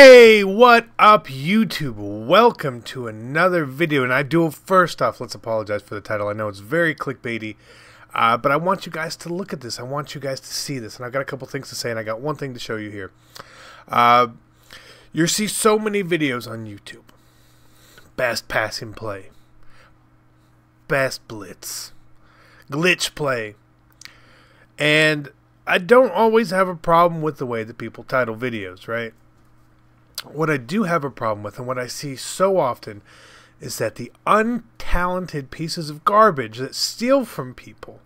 Hey, what up YouTube? Welcome to another video, and I do first off, let's apologize for the title. I know it's very clickbaity, but I want you guys to look at this. I want you guys to see this, and I've got a couple things to say, and I got one thing to show you here. You see so many videos on YouTube. Best passing play, best blitz, glitch play, and I don't always have a problem with the way that people title videos, right? What I do have a problem with, and what I see so often, is that the untalented pieces of garbage that steal from people,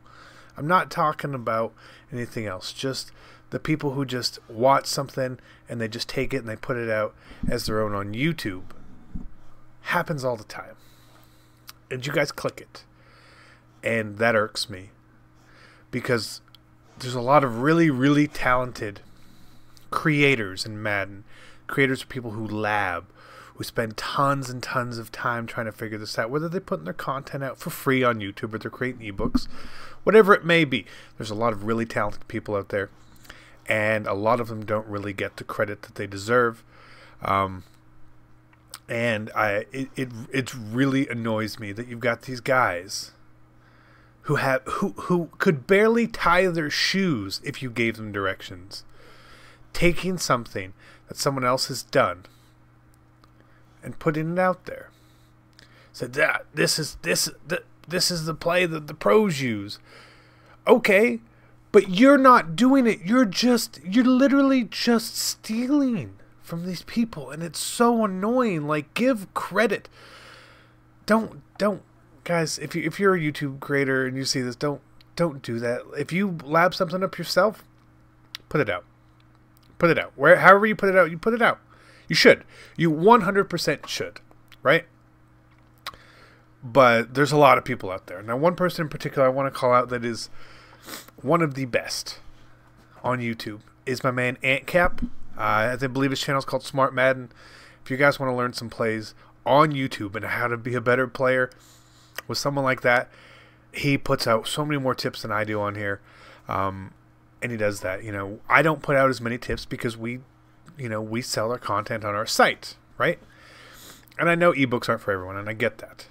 I'm not talking about anything else, just the people who just watch something and they just take it and they put it out as their own on YouTube, happens all the time. And you guys click it. And that irks me. Because there's a lot of really, really talented creators in Madden. Creators are people who lab, who spend tons and tons of time trying to figure this out, whether they're putting their content out for free on YouTube or they're creating ebooks, whatever it may be. There's a lot of really talented people out there, and a lot of them don't really get the credit that they deserve. It really annoys me that you've got these guys who could barely tie their shoes if you gave them directions, taking something that someone else has done and putting it out there. Said this is the play that the pros use. Okay, but you're not doing it. You're literally just stealing from these people, and it's so annoying. Like, give credit. Don't guys, if you're a YouTube creator and you see this, don't do that. If you lab something up yourself, put it out. Put it out. However you put it out, you put it out. You should. You 100% should. Right? But there's a lot of people out there. Now, one person in particular I want to call out that is one of the best on YouTube is my man AntCap. I believe his channel is called Smart Madden. If you guys want to learn some plays on YouTube and how to be a better player with someone like that, he puts out so many more tips than I do on here. And he does that. You know, I don't put out as many tips because we sell our content on our site, right? And I know ebooks aren't for everyone, and I get that.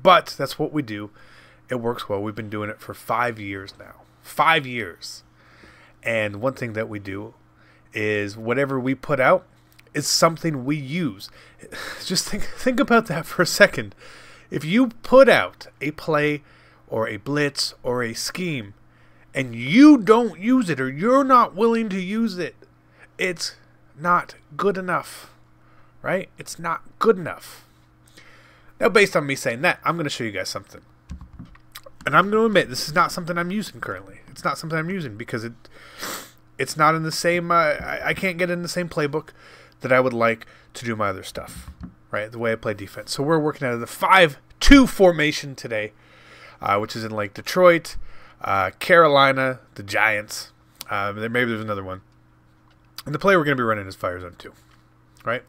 But that's what we do. It works well. We've been doing it for 5 years now. 5 years. And one thing that we do is whatever we put out is something we use. Just think about that for a second. If you put out a play or a blitz or a scheme and you don't use it, or you're not willing to use it, it's not good enough, right? It's not good enough. Now, based on me saying that, I'm going to show you guys something. And I'm going to admit, this is not something I'm using currently. It's not something I'm using because it's not in the same, I can't get in the same playbook that I would like to do my other stuff, right? The way I play defense. So we're working out of the 5-2 formation today, which is in like Detroit, Carolina, the Giants. Maybe there's another one. And the play we're going to be running is Fire Zone 2, right?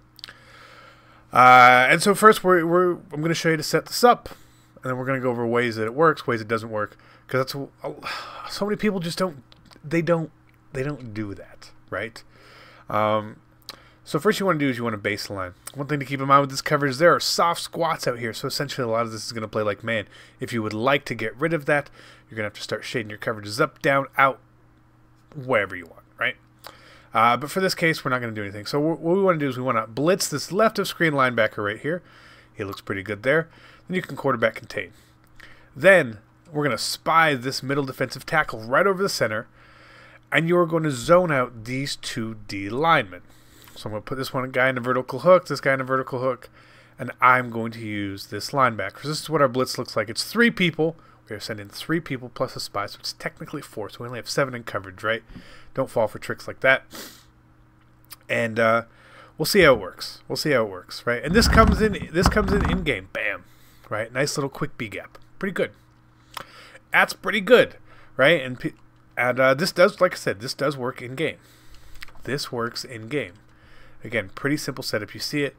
And so first, I'm going to show you to set this up, and then we're going to go over ways that it works, ways it doesn't work, because that's so many people just don't do that, right? So first you want to do is you want to baseline. One thing to keep in mind with this coverage is there are soft squats out here, so essentially a lot of this is going to play like man. If you would like to get rid of that, you're going to have to start shading your coverages up, down, out, wherever you want, right? But for this case, we're not going to do anything. So what we want to do is we want to blitz this left of screen linebacker right here. He looks pretty good there. Then you can quarterback contain. Then we're going to spy this middle defensive tackle right over the center, and you're going to zone out these two D linemen. So I'm going to put this one guy in a vertical hook, this guy in a vertical hook, and I'm going to use this linebacker. So this is what our blitz looks like. It's 3 people. We are sending 3 people plus a spy, so it's technically 4. So we only have 7 in coverage, right? Don't fall for tricks like that. And we'll see how it works. We'll see how it works, right? And this comes in game. Bam. Right? Nice little quick B gap. Pretty good. That's pretty good, right? And this does, like I said, this does work in game. This works in game. Again, pretty simple setup. You see it.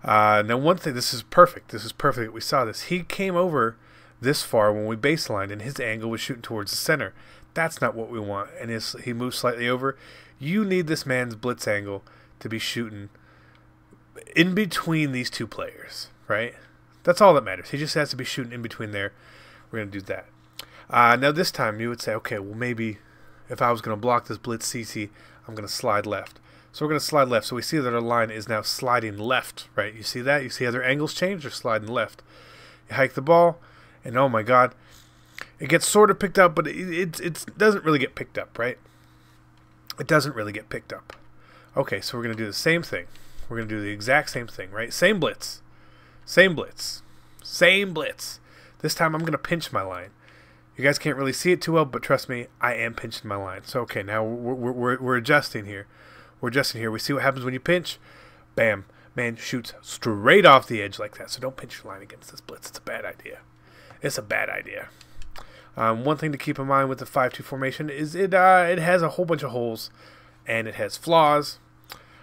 Now, one thing, this is perfect. This is perfect. We saw this. He came over this far when we baselined, and his angle was shooting towards the center. That's not what we want. And he moves slightly over. You need this man's blitz angle to be shooting in between these two players, right? That's all that matters. He just has to be shooting in between there. We're going to do that. Now this time you would say, okay, well maybe if I was going to block this blitz CC, I'm going to slide left. So we're going to slide left. So we see that our line is now sliding left, right? You see that? You see how their angles change? They're sliding left. You hike the ball, and oh my God, it gets sort of picked up, but it doesn't really get picked up, right? It doesn't really get picked up. Okay, so we're going to do the same thing. We're going to do the exact same thing, right? Same blitz. Same blitz. Same blitz. This time I'm going to pinch my line. You guys can't really see it too well, but trust me, I am pinching my line. So, okay, now we're adjusting here. We're adjusting here. We see what happens when you pinch. Bam. Man shoots straight off the edge like that. So don't pinch your line against this blitz. It's a bad idea. It's a bad idea. One thing to keep in mind with the 5-2 formation is it has a whole bunch of holes, and it has flaws.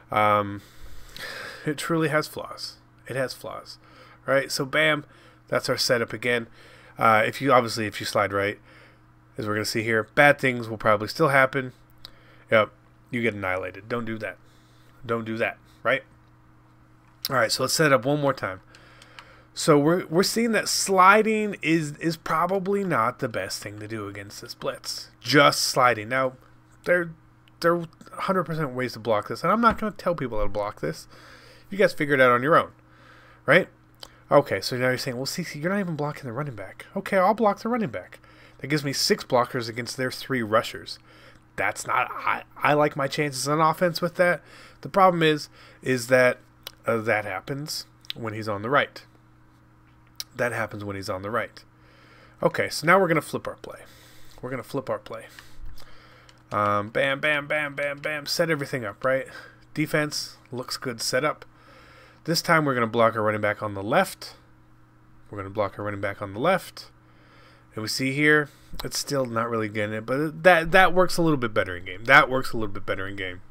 It truly has flaws. It has flaws. Right? So bam, that's our setup again. If you slide right, as we're going to see here, bad things will probably still happen. Yep, you get annihilated. Don't do that. Don't do that, right? All right, so let's set it up one more time. So we're seeing that sliding is probably not the best thing to do against this blitz. Just sliding. Now, there are 100% ways to block this, and I'm not going to tell people how to block this. You guys figure it out on your own, right? Okay, so now you're saying, well, CC, you're not even blocking the running back. Okay, I'll block the running back. That gives me 6 blockers against their 3 rushers. That's not... I like my chances on offense with that. The problem is that that happens when he's on the right. That happens when he's on the right. Okay, so now we're going to flip our play. We're going to flip our play. Bam, bam, bam, bam, bam. Set everything up, right? Defense looks good set up. This time we're going to block our running back on the left. We're going to block our running back on the left. And we see here, it's still not really getting it, but that works a little bit better in game. That works a little bit better in game.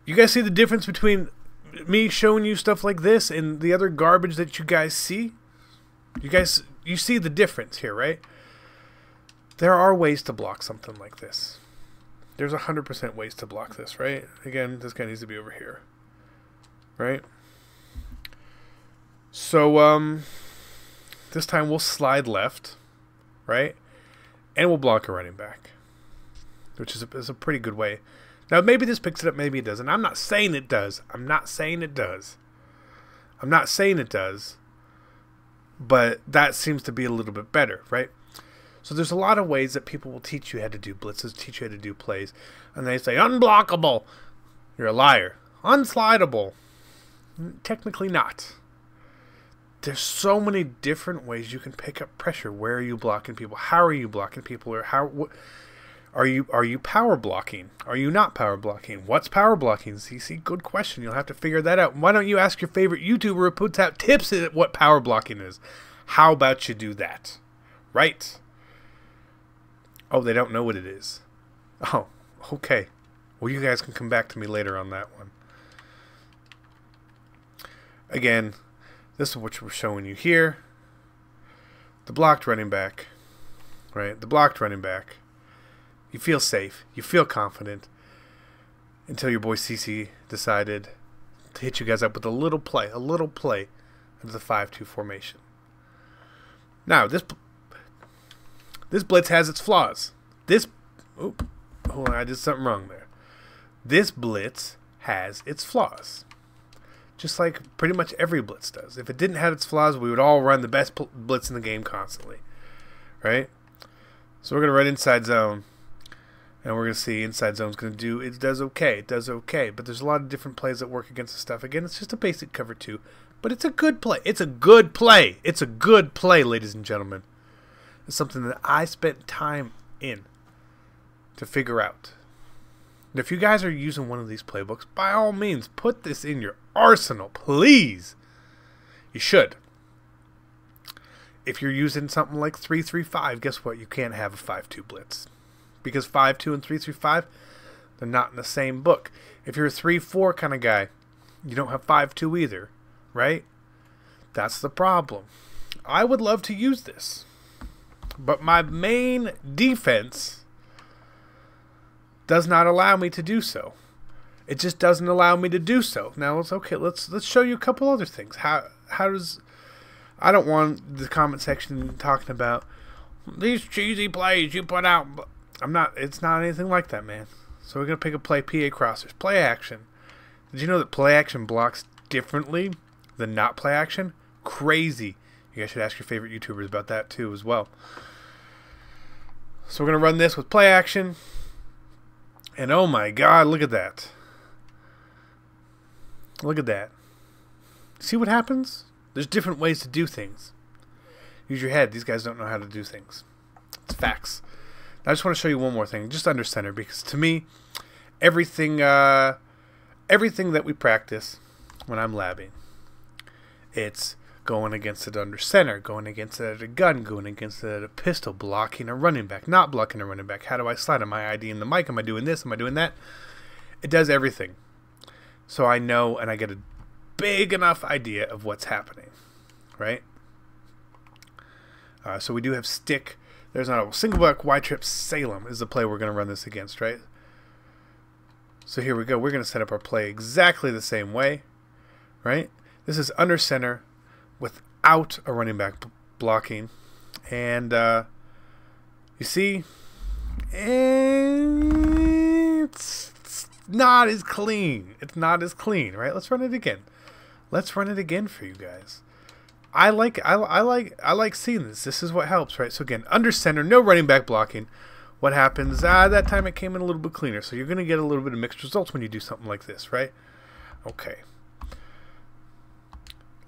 You guys see the difference between me showing you stuff like this and the other garbage that you guys see? You see the difference here, right? There are ways to block something like this. There's 100% ways to block this, right? Again, this guy needs to be over here. Right? So, this time we'll slide left, right? And we'll block a running back, which is a pretty good way. Now, maybe this picks it up, maybe it doesn't. I'm not saying it does. I'm not saying it does. I'm not saying it does. But that seems to be a little bit better, right? So there's a lot of ways that people will teach you how to do blitzes, teach you how to do plays. And they say, unblockable. You're a liar. Unslidable. Technically not. There's so many different ways you can pick up pressure. Where are you blocking people? How are you blocking people? Or are you power blocking? Are you not power blocking? What's power blocking, CC? Good question. You'll have to figure that out. Why don't you ask your favorite YouTuber who puts out tips at what power blocking is? How about you do that? Right? Oh, they don't know what it is. Oh, okay. Well, you guys can come back to me later on that one. Again, this is what we're showing you here. The blocked running back. Right? The blocked running back. You feel safe. You feel confident. Until your boy CC decided to hit you guys up with a little play of the 5-2 formation. Now, this blitz has its flaws. Hold on, I did something wrong there. This blitz has its flaws. Just like pretty much every blitz does. If it didn't have its flaws, we would all run the best blitz in the game constantly. Right? So we're going to run inside zone. And we're going to see inside zone's going to do, it does okay. It does okay. But there's a lot of different plays that work against the stuff. Again, it's just a basic cover 2. But it's a good play. It's a good play. It's a good play, ladies and gentlemen. It's something that I spent time in to figure out. And if you guys are using one of these playbooks, by all means, put this in your arsenal, please. You should. If you're using something like 3-3-5, guess what? You can't have a 5-2 blitz. Because 5-2 and 3-3-5, they're not in the same book. If you're a 3-4 kind of guy, you don't have 5-2 either, right? That's the problem. I would love to use this. But my main defense does not allow me to do so. It just doesn't allow me to do so. Now it's okay. Let's show you a couple other things. How does, I don't want the comment section talking about these cheesy plays you put out. I'm not. It's not anything like that, man. So we're gonna pick a play. PA crossers. Play action. Did you know that play action blocks differently than not play action? Crazy. You guys should ask your favorite YouTubers about that too as well. So we're gonna run this with play action. And oh my God, look at that. Look at that. See what happens? There's different ways to do things. Use your head. These guys don't know how to do things. It's facts. Now, I just want to show you one more thing, just under center, because to me, everything that we practice when I'm labbing, it's going against it under center, going against it at a gun, going against it at a pistol, blocking a running back, not blocking a running back. How do I slide? Am I IDing the mic? Am I doing this? Am I doing that? It does everything. So I know, and I get a big enough idea of what's happening, right? So we do have stick. There's not a single buck. Y trip Salem is the play we're going to run this against, right? So here we go. We're going to set up our play exactly the same way, right? This is under center without a running back blocking. And you see, it's not as clean. It's not as clean, right? Let's run it again. Let's run it again for you guys. I like seeing this. This is what helps, right? So again, under center, no running back blocking. What happens? That time it came in a little bit cleaner. So you're going to get a little bit of mixed results when you do something like this, right? Okay.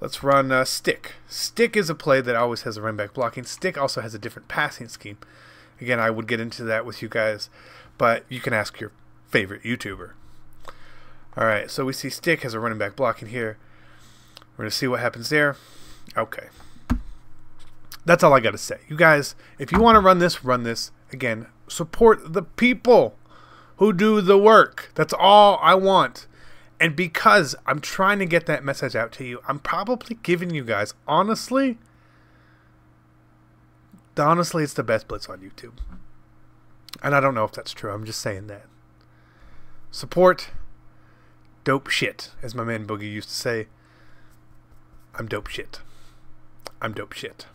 Let's run stick. Stick is a play that always has a running back blocking. Stick also has a different passing scheme. Again, I would get into that with you guys, but you can ask your favorite YouTuber. All right, so we see stick has a running back blocking here. We're going to see what happens there. Okay. That's all I got to say. You guys, if you want to run this. Again, support the people who do the work. That's all I want. And because I'm trying to get that message out to you, I'm probably giving you guys, honestly, it's the best Blitz on YouTube. And I don't know if that's true. I'm just saying that. Support dope shit, as my man Boogie used to say. I'm dope shit. I'm dope shit.